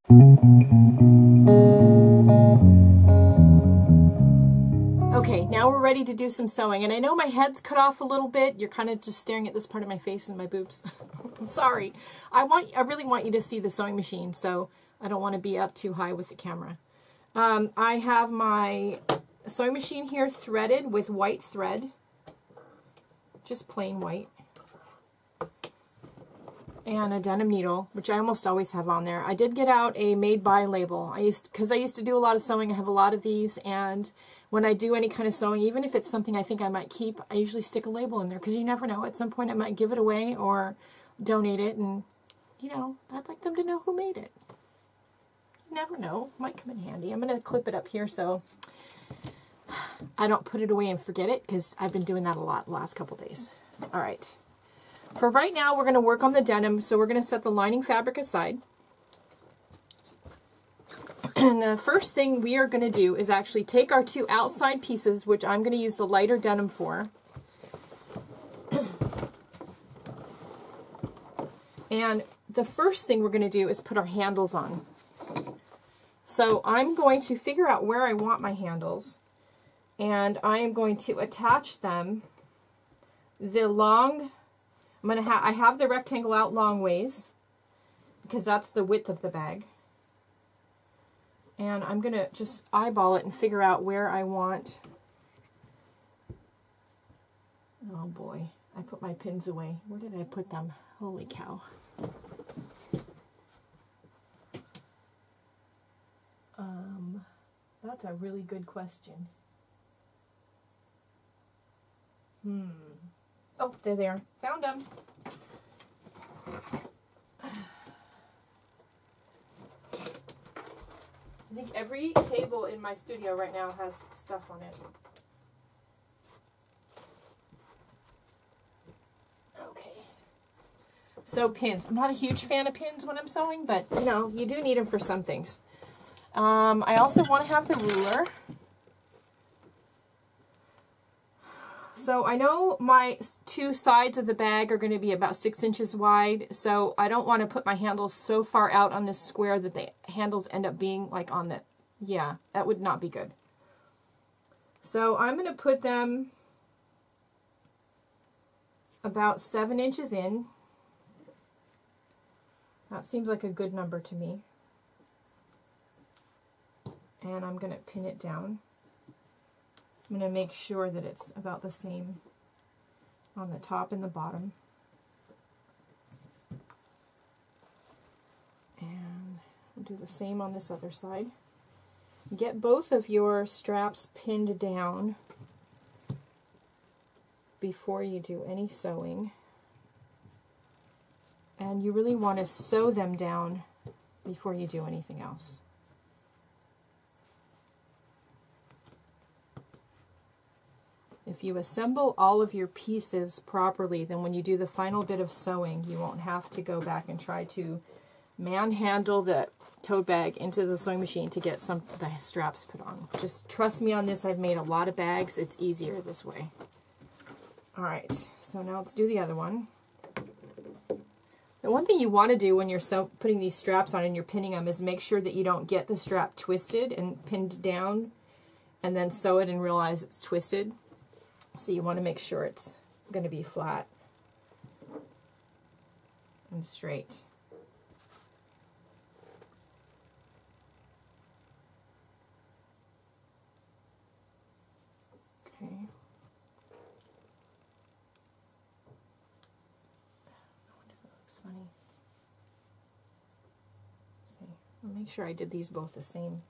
Okay, now we're ready to do some sewing, and I know my head's cut off a little bit. You're kind of just staring at this part of my face and my boobs. I'm sorry. I really want you to see the sewing machine, so I don't want to be up too high with the camera. I have my sewing machine here threaded with white thread, just plain white, and a denim needle, which I almost always have on there. I did get out a made by label. Because I used to do a lot of sewing. I have a lot of these, and when I do any kind of sewing, even if it's something I think I might keep, I usually stick a label in there, because you never know. At some point I might give it away or donate it, and, you know, I'd like them to know who made it. You never know. Might come in handy. I'm going to clip it up here so I don't put it away and forget it, because I've been doing that a lot the last couple days. All right. For right now, we're going to work on the denim, so we're going to set the lining fabric aside. And the first thing we are going to do is actually take our two outside pieces, which I'm going to use the lighter denim for. And the first thing we're going to do is put our handles on. So I'm going to figure out where I want my handles, and I am going to attach them I have the rectangle out long ways, because that's the width of the bag. And I'm going to just eyeball it and figure out where I want. Oh boy, I put my pins away. Where did I put them? Holy cow. That's a really good question. Oh, there they are. Found them. I think every table in my studio right now has stuff on it. Okay. So pins. I'm not a huge fan of pins when I'm sewing, but you know, you do need them for some things. I also want to have the ruler. So I know my two sides of the bag are going to be about 6 inches wide, so I don't want to put my handles so far out on this square that the handles end up being like on the, yeah, that would not be good. So I'm going to put them about 7 inches in. That seems like a good number to me. And I'm going to pin it down. I'm going to make sure that it's about the same on the top and the bottom. And we'll do the same on this other side. Get both of your straps pinned down before you do any sewing. And you really want to sew them down before you do anything else. If you assemble all of your pieces properly, then when you do the final bit of sewing, you won't have to go back and try to manhandle the tote bag into the sewing machine to get the straps put on. Just trust me on this. I've made a lot of bags. It's easier this way. All right, so now let's do the other one. The one thing you want to do when you're putting these straps on and you're pinning them is make sure that you don't get the strap twisted and pinned down and then sew it and realize it's twisted. So you want to make sure it's going to be flat and straight. Okay. I wonder if it looks funny. Let's see. I'll make sure I did these both the same.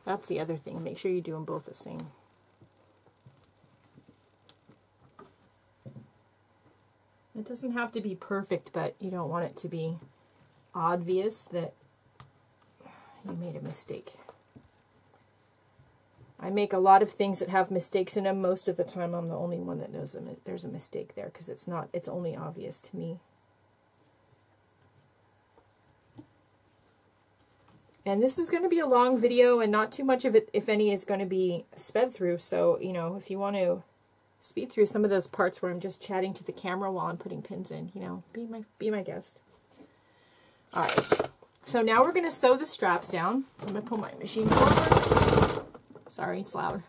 That's the other thing. Make sure you do them both the same. It doesn't have to be perfect, but you don't want it to be obvious that you made a mistake. I make a lot of things that have mistakes in them. Most of the time I'm the only one that knows there's a mistake there, because it's only obvious to me. And this is going to be a long video, and not too much of it, if any, is going to be sped through. So, you know, if you want to speed through some of those parts where I'm just chatting to the camera while I'm putting pins in, you know, be my guest. All right. So now we're going to sew the straps down. So I'm going to pull my machine forward. Sorry, it's loud.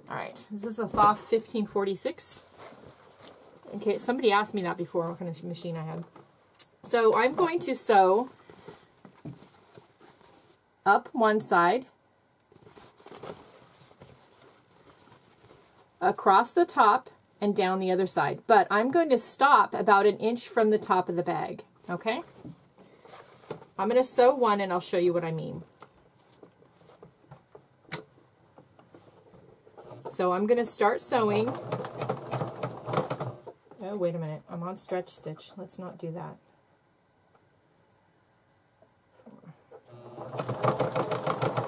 All right. This is a FOF 1546. Okay, somebody asked me that before, what kind of machine I had. So I'm going to sew up one side, across the top, and down the other side. But I'm going to stop about 1 inch from the top of the bag, okay? I'm going to sew one and I'll show you what I mean. So I'm going to start sewing. Oh, wait a minute. I'm on stretch stitch. Let's not do that.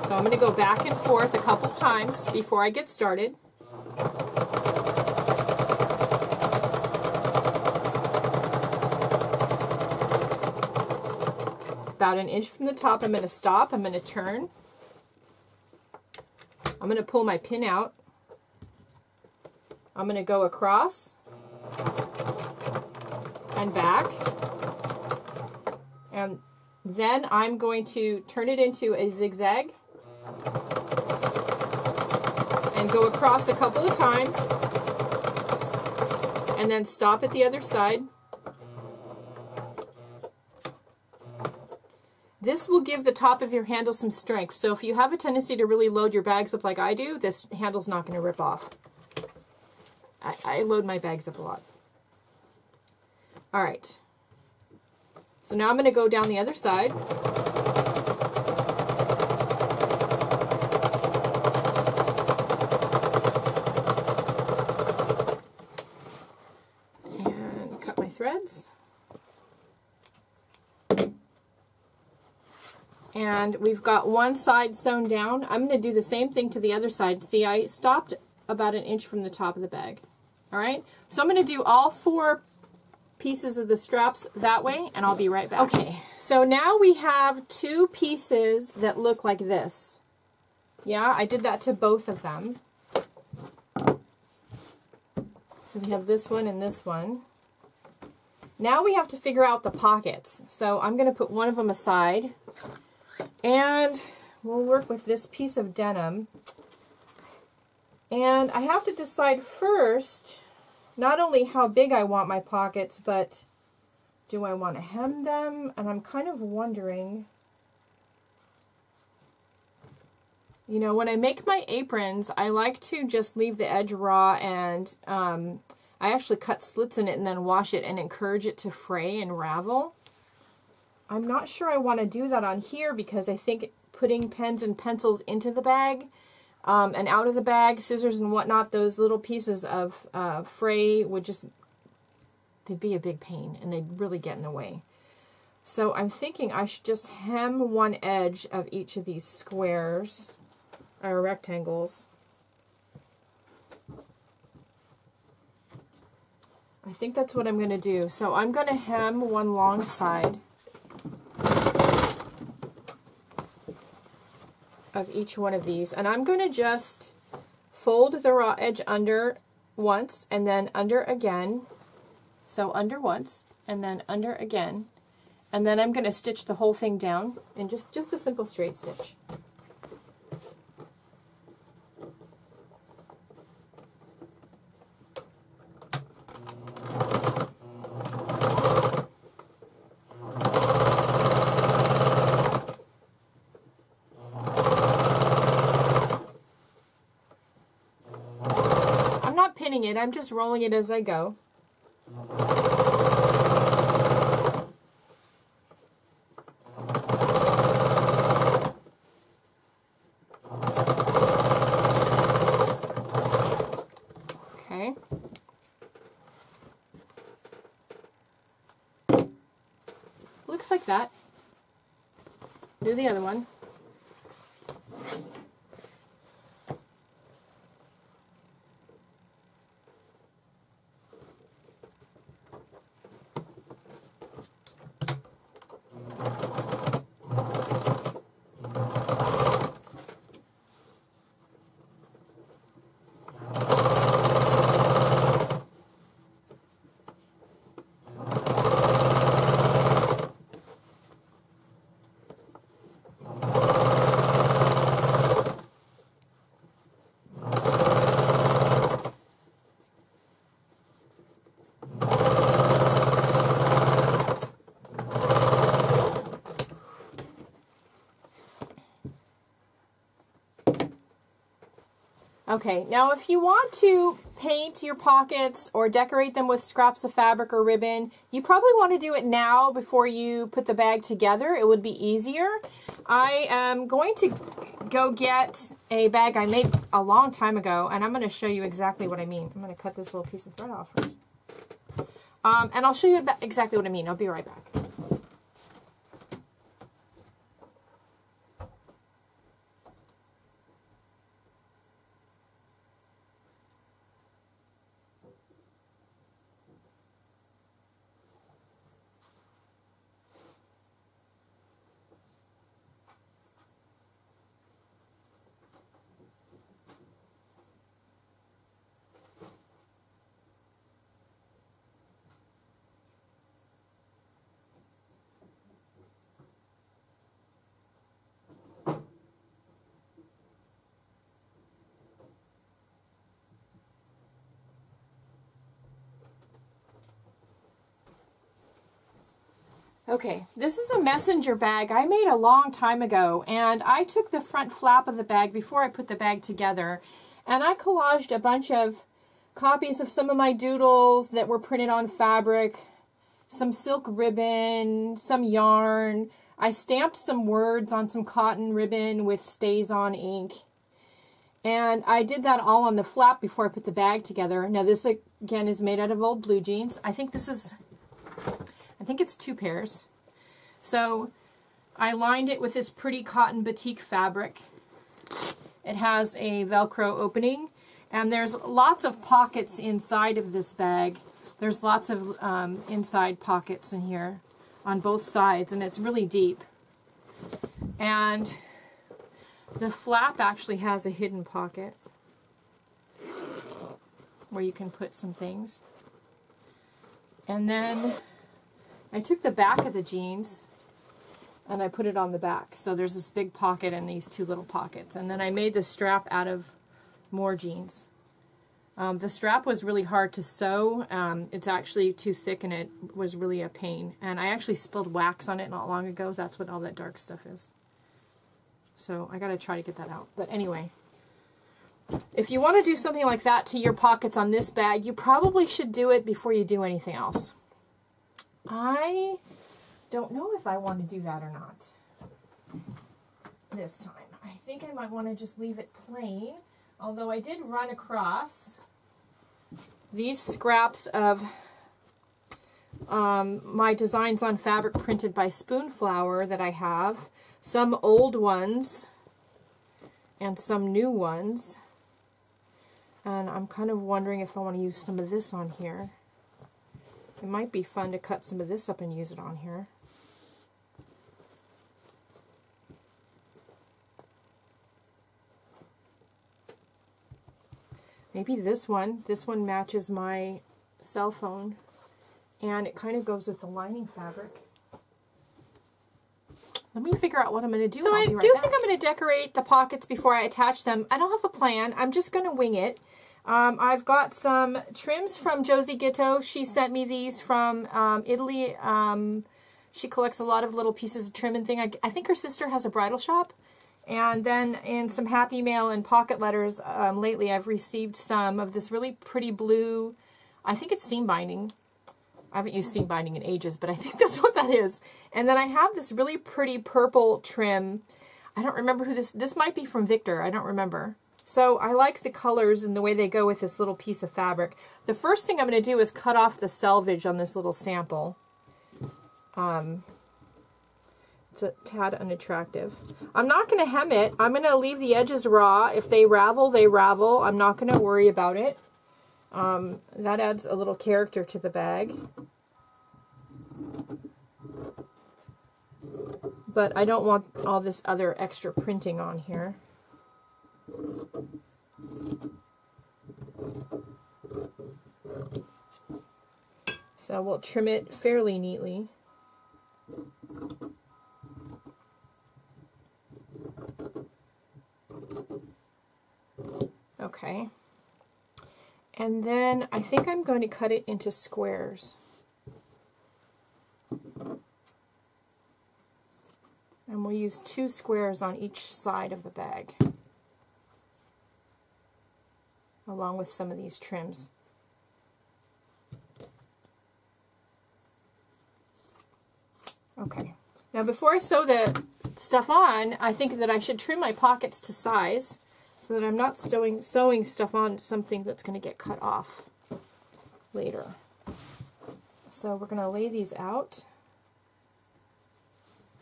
So I'm going to go back and forth a couple times before I get started. About 1 inch from the top, I'm going to stop. I'm going to turn. I'm going to pull my pin out. I'm going to go across and back. And then I'm going to turn it into a zigzag and go across a couple of times and then stop at the other side. This will give the top of your handle some strength. So if you have a tendency to really load your bags up like I do, this handle's not going to rip off. I load my bags up a lot. All right. So now I'm going to go down the other side. And cut my threads. And we've got one side sewn down. I'm going to do the same thing to the other side. See, I stopped about 1 inch from the top of the bag. All right, so I'm going to do all 4 pieces of the straps that way, and I'll be right back. Okay, so now we have 2 pieces that look like this. Yeah, I did that to both of them. So we have this one and this one. Now we have to figure out the pockets. So I'm going to put one of them aside, and we'll work with this piece of denim. And I have to decide first, not only how big I want my pockets, but do I want to hem them? And I'm kind of wondering, you know, when I make my aprons, I like to just leave the edge raw, and I actually cut slits in it and then wash it and encourage it to fray and ravel. I'm not sure I want to do that on here because I think putting pens and pencils into the bag and out of the bag, scissors and whatnot, those little pieces of fray would just, they'd be a big pain and they'd really get in the way. So I'm thinking I should just hem one edge of each of these squares, or rectangles. I think that's what I'm going to do. So I'm going to hem one long side of each one of these, and I'm going to just fold the raw edge under once and then under again. So under once and then under again, and then I'm going to stitch the whole thing down in just a simple straight stitch. It. I'm just rolling it as I go. Okay. Looks like that. Do the other one. Okay, now if you want to paint your pockets or decorate them with scraps of fabric or ribbon, you probably want to do it now before you put the bag together. It would be easier. I am going to go get a bag I made a long time ago, and I'm going to show you exactly what I mean. I'm going to cut this little piece of thread off first. And I'll show you exactly what I mean. I'll be right back. Okay, this is a messenger bag I made a long time ago, and I took the front flap of the bag before I put the bag together, and I collaged a bunch of copies of some of my doodles that were printed on fabric, some silk ribbon, some yarn. I stamped some words on some cotton ribbon with StazOn ink, and I did that all on the flap before I put the bag together. Now this again is made out of old blue jeans. I think it's 2 pairs. So I lined it with this pretty cotton batik fabric. It has a Velcro opening, and there's lots of pockets inside of this bag. There's lots of inside pockets in here on both sides, and it's really deep. And the flap actually has a hidden pocket where you can put some things. And then I took the back of the jeans and I put it on the back. So there's this big pocket and these 2 little pockets. And then I made the strap out of more jeans. The strap was really hard to sew. It's actually too thick and it was really a pain. And I actually spilled wax on it not long ago. That's what all that dark stuff is. So I gotta try to get that out. But anyway, if you want to do something like that to your pockets on this bag, you probably should do it before you do anything else. I don't know if I want to do that or not this time. I think I might want to just leave it plain, although I did run across these scraps of my designs on fabric printed by Spoonflower that I have. Some old ones and some new ones. And I'm kind of wondering if I want to use some of this on here. It might be fun to cut some of this up and use it on here. Maybe this one. This one matches my cell phone. And it kind of goes with the lining fabric. Let me figure out what I'm going to do. So I do think I'm going to decorate the pockets before I attach them. I don't have a plan. I'm just going to wing it. I've got some trims from Josie Gitto. She sent me these from Italy. She collects a lot of little pieces of trim and thing. I think her sister has a bridal shop. And then in some Happy Mail and pocket letters lately, I've received some of this really pretty blue, I think it's seam binding. I haven't used seam binding in ages, but I think that's what that is. And then I have this really pretty purple trim. I don't remember who this might be from Victor. I don't remember. So I like the colors and the way they go with this little piece of fabric. The first thing I'm going to do is cut off the selvage on this little sample. It's a tad unattractive. I'm not going to hem it. I'm going to leave the edges raw. If they ravel, they ravel. I'm not going to worry about it. That adds a little character to the bag. But I don't want all this other extra printing on here. So we'll trim it fairly neatly. Okay. And then I think I'm going to cut it into squares. And we'll use 2 squares on each side of the bag. along with some of these trims. Okay, now before I sew the stuff on, I think that I should trim my pockets to size so that I'm not sewing stuff on something that's going to get cut off later. So we're going to lay these out,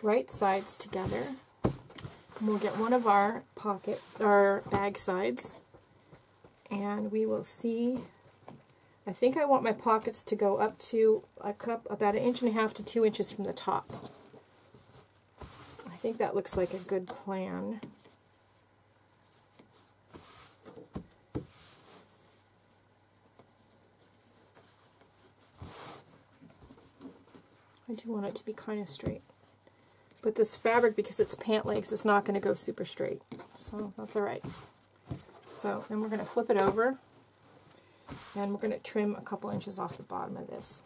right sides together, and we'll get one of our bag sides, and we will see. I think I want my pockets to go up to about 1.5 inches to 2 inches from the top. I think that looks like a good plan. I do want it to be kind of straight. But this fabric, because it's pant legs, it's not going to go super straight. So that's all right. So then we're going to flip it over. And we're going to trim a couple inches off the bottom of this.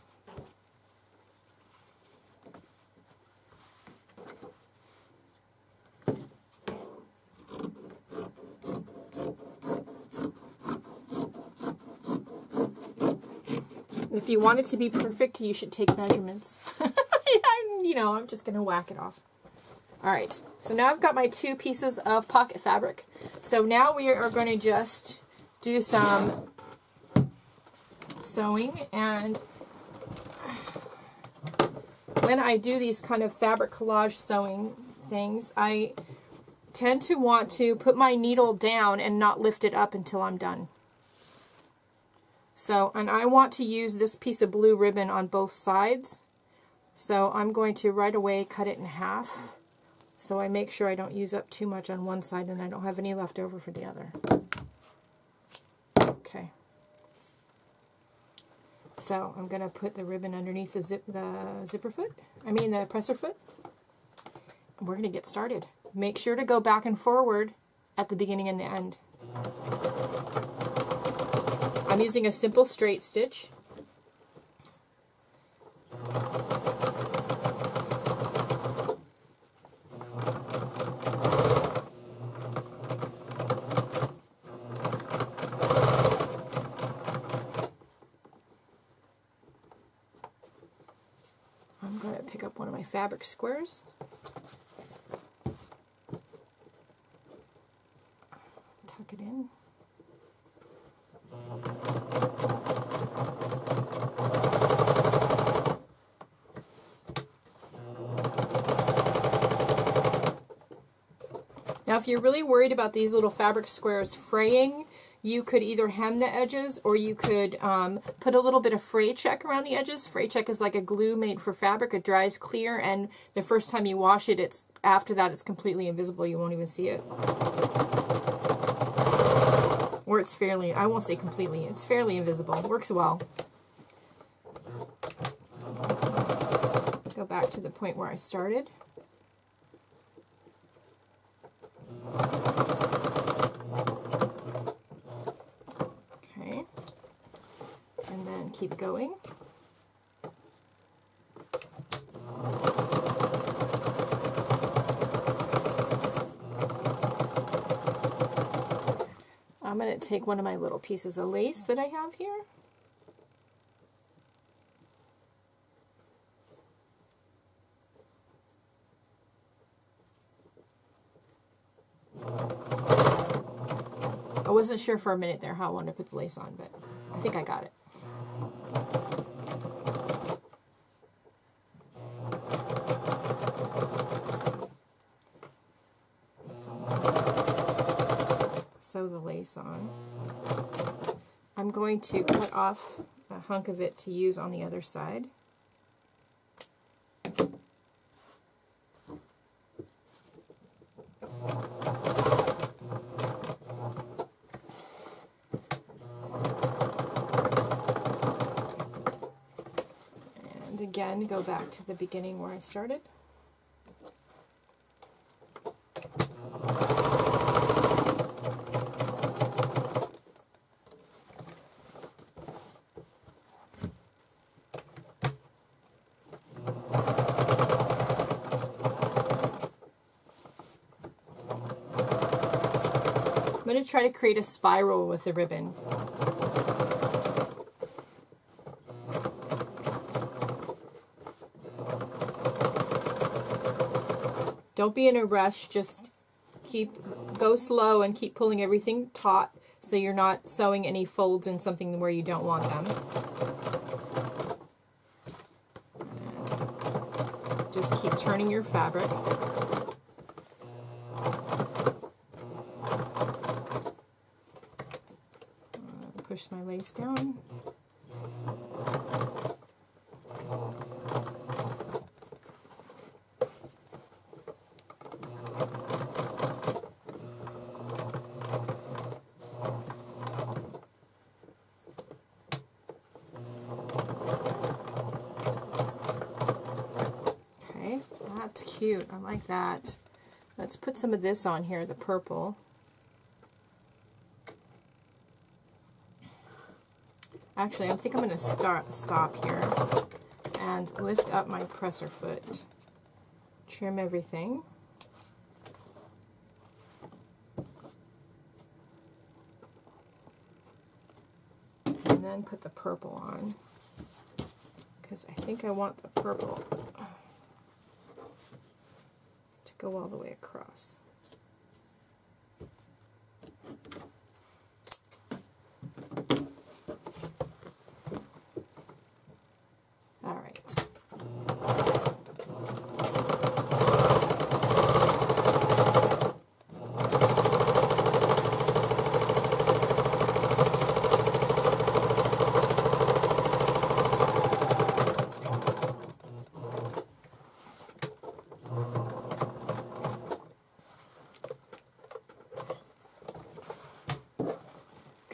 If you want it to be perfect, you should take measurements. You know, I'm just going to whack it off. All right, so now I've got my 2 pieces of pocket fabric. So now we are going to just do some sewing, and when I do these kind of fabric collage sewing things, I tend to want to put my needle down and not lift it up until I'm done. So, and I want to use this piece of blue ribbon on both sides, so I'm going to right away cut it in half so I make sure I don't use up too much on one side and I don't have any left over for the other. Okay. So I'm going to put the ribbon underneath the zipper foot, the presser foot. And we're going to get started. Make sure to go back and forward at the beginning and the end. I'm using a simple straight stitch. I'm going to pick up one of my fabric squares. Tuck it in. Now, if you're really worried about these little fabric squares fraying, you could either hem the edges or you could put a little bit of fray check around the edges. Fray check is like a glue made for fabric. It dries clear, and the first time you wash it, after that it's completely invisible. You won't even see it. Or it's fairly, I won't say completely, it's fairly invisible. It works well. Go back to the point where I started. Okay, and then keep going. I'm going to take one of my little pieces of lace that I have here. I wasn't sure for a minute there how I wanted to put the lace on, but I think I got it. Sew the lace on. I'm going to cut off a hunk of it to use on the other side. And again, go back to the beginning where I started. going to try to create a spiral with the ribbon. Don't be in a rush, just go slow and keep pulling everything taut so you're not sewing any folds in something where you don't want them. And just keep turning your fabric. Push my lace down. Cute. I like that. Let's put some of this on here, the purple. Actually, I think I'm going to stop here and lift up my presser foot. Trim everything. And then put the purple on, because I think I want the purple go all the way across. All right.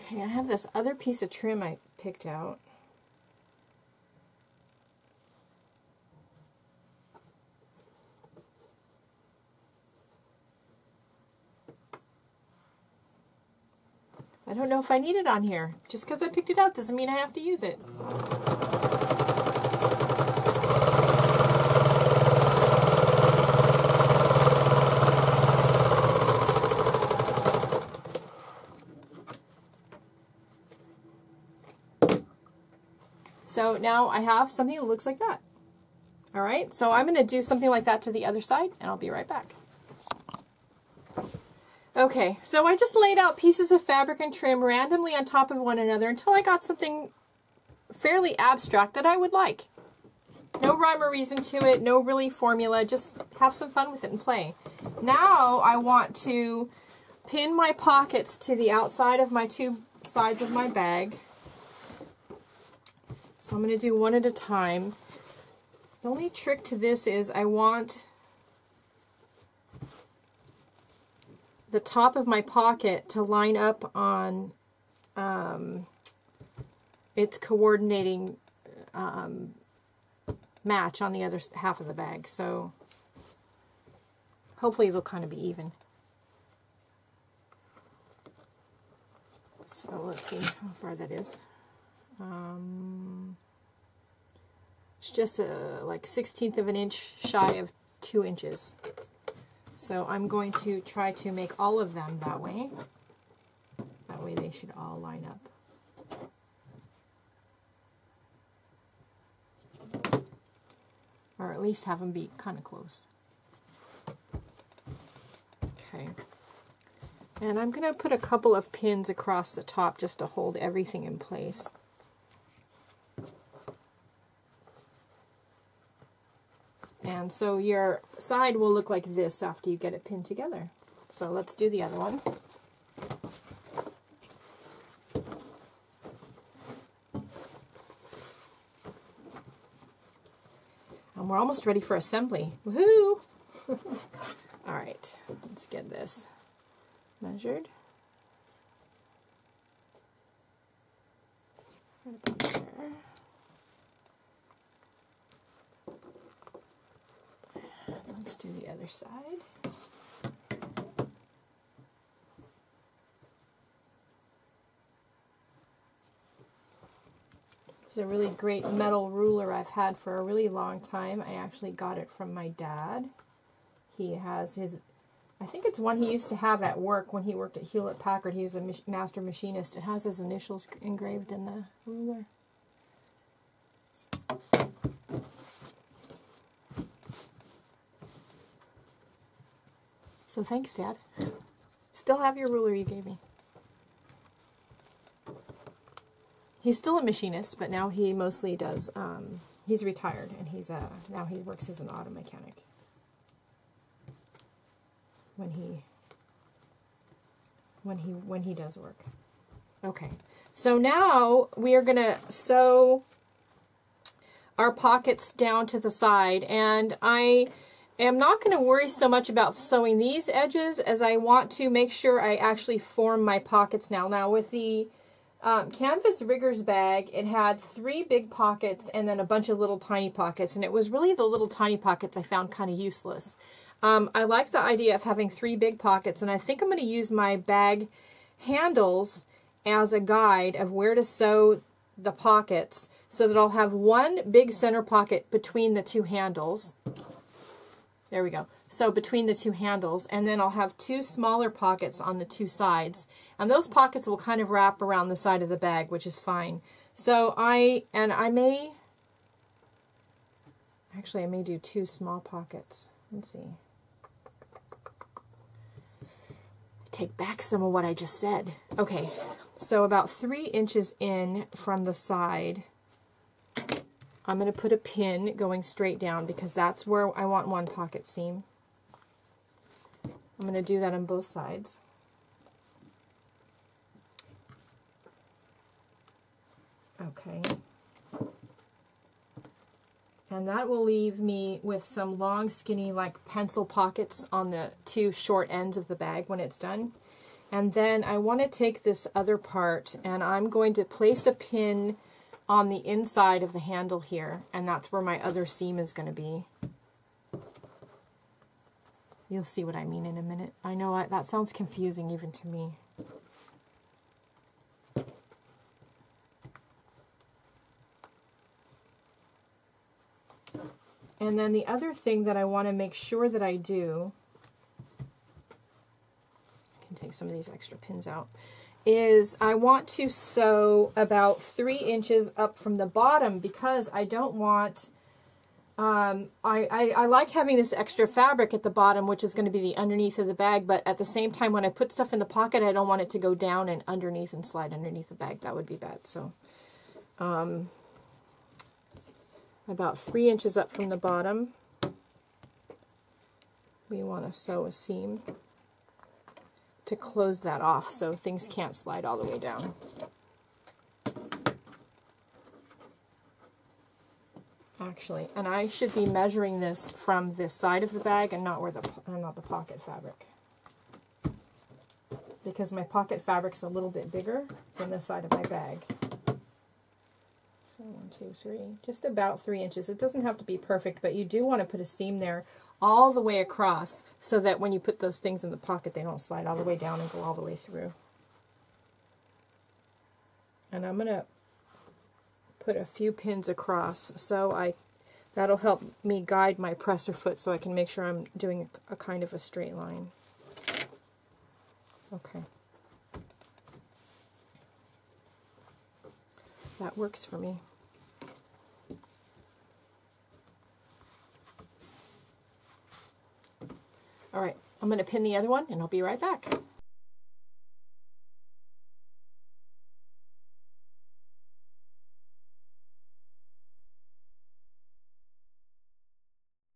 Okay, I have this other piece of trim I picked out. I don't know if I need it on here. Just because I picked it out doesn't mean I have to use it. So now I have something that looks like that. All right, so I'm going to do something like that to the other side, and I'll be right back. Okay, so I just laid out pieces of fabric and trim randomly on top of one another until I got something fairly abstract that I would like. No rhyme or reason to it, no really formula, just have some fun with it and play. Now I want to pin my pockets to the outside of my two sides of my bag. So I'm going to do one at a time. The only trick to this is I want the top of my pocket to line up on its coordinating match on the other half of the bag. So hopefully they'll kind of be even. So let's see how far that is. It's just like 1/16 of an inch shy of 2 inches. So I'm going to try to make all of them that way. That way they should all line up. Or at least have them be kind of close. Okay. And I'm going to put a couple of pins across the top just to hold everything in place. And so your side will look like this after you get it pinned together. So let's do the other one. And we're almost ready for assembly. Woohoo! All right, let's get this measured. Right about there. Let's do the other side. It's a really great metal ruler I've had for a really long time. I actually got it from my dad. He has his I think it's one he used to have at work when he worked at Hewlett-Packard. He was a master machinist. It has his initials engraved in the ruler. So thanks, Dad. Still have your ruler you gave me. He's still a machinist, but now he mostly does, he's retired, and now he works as an auto mechanic. When he does work. Okay. So now we are going to sew our pockets down to the side, and I am not going to worry so much about sewing these edges as I want to make sure I actually form my pockets now. Now with the Canvas Riggers bag, it had 3 big pockets and then a bunch of little tiny pockets, and it was really the little tiny pockets I found kind of useless. I like the idea of having 3 big pockets, and I think I'm going to use my bag handles as a guide of where to sew the pockets so that I'll have one big center pocket between the 2 handles. There we go. So between the 2 handles, and then I'll have 2 smaller pockets on the 2 sides, and those pockets will kind of wrap around the side of the bag, which is fine. So I may do 2 small pockets. Let's see. Take back some of what I just said. Okay, so about 3 inches in from the side, I'm going to put a pin going straight down because that's where I want one pocket seam. I'm going to do that on both sides. Okay. And that will leave me with some long, skinny, like pencil pockets on the 2 short ends of the bag when it's done. And then I want to take this other part and I'm going to place a pin on the inside of the handle here, and that's where my other seam is going to be. You'll see what I mean in a minute. I know that sounds confusing even to me. And then the other thing that I want to make sure that I do, I can take some of these extra pins out, is I want to sew about 3 inches up from the bottom because I don't want, I like having this extra fabric at the bottom, which is going to be the underneath of the bag, but at the same time when I put stuff in the pocket, I don't want it to go down and underneath and slide underneath the bag. That would be bad. So about 3 inches up from the bottom, we want to sew a seam to close that off so things can't slide all the way down. Actually, and I should be measuring this from this side of the bag and not the pocket fabric, because my pocket fabric is a little bit bigger than the side of my bag. So 1, 2, 3, just about 3 inches. It doesn't have to be perfect, but you do want to put a seam there all the way across so that when you put those things in the pocket, they don't slide all the way down and go all the way through. And I'm going to put a few pins across so that'll help me guide my presser foot so I can make sure I'm doing a kind of a straight line. Okay. That works for me. All right, I'm going to pin the other one and I'll be right back.